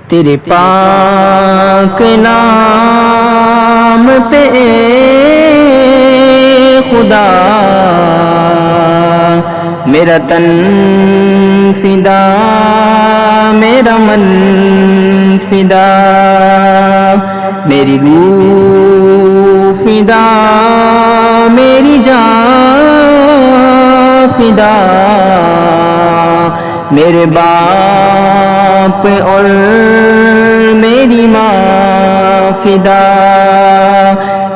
تیرے پاک نام پہ اے خدا میرا تن فدا، میرا من فدا، میری روح فدا، میری جان فدا، میرے باپ اور میری ماں فدا،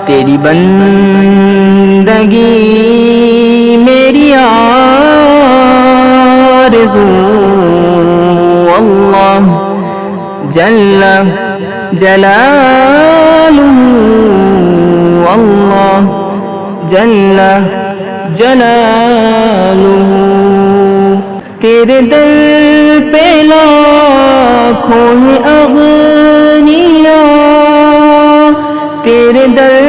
تیری بندگی میری آرزو، اللہ جل جلالہ، اللہ جل جلالہ، تیرے در پہ لاکھوں ہیں اغنیاء، تیرے در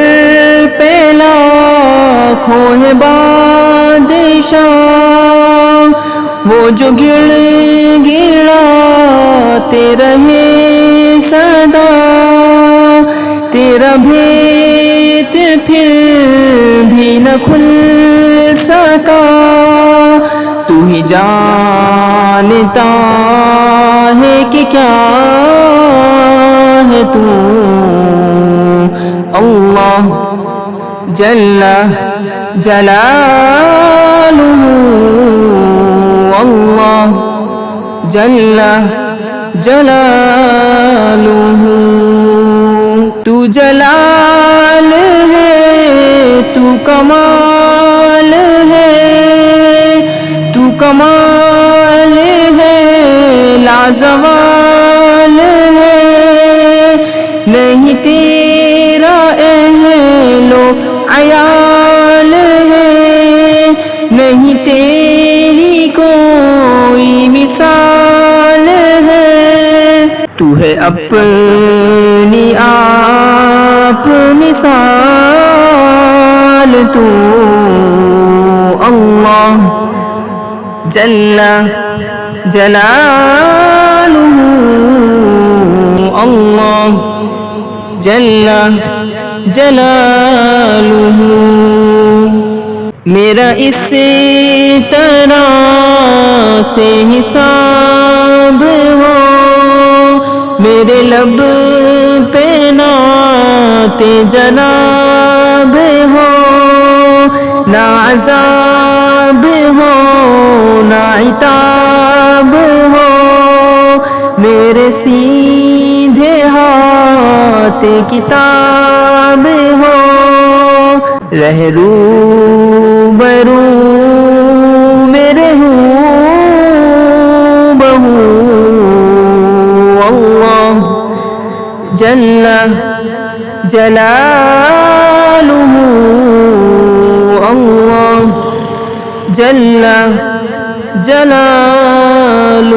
پہ لاکھوں ہیں بادشاہ، وہ جو گڑ گڑاتے رہے سدا، تیرا بھیت پھر بھی نہ کھل سکا، تو ہی جانتا ہے کہ کیا ہے تو، اللہ جل جلالہ، اللہ جل جلالہ، تو جلال ہے، تو کمال ہے، تو کمال ہے، لازوال ہے، نہیں تیرا اہل و عیال ہے، نہیں تیری کوئی مثال ہے، تو ہے اپنی آپ مثال تو، اللہ جل جلالہ، اللہ جل جلالہ، میرا اس طرح سے حساب ہو، میرے لب پہ نعت جناب ہو، نہ عذاب ہو نہ عتاب ہو، میرے سیدھے ہاتھ کتاب ہو، رہ روبرو میرے ہوں بہو، اللہ جل جلالہ، اللہ جل جلالہ۔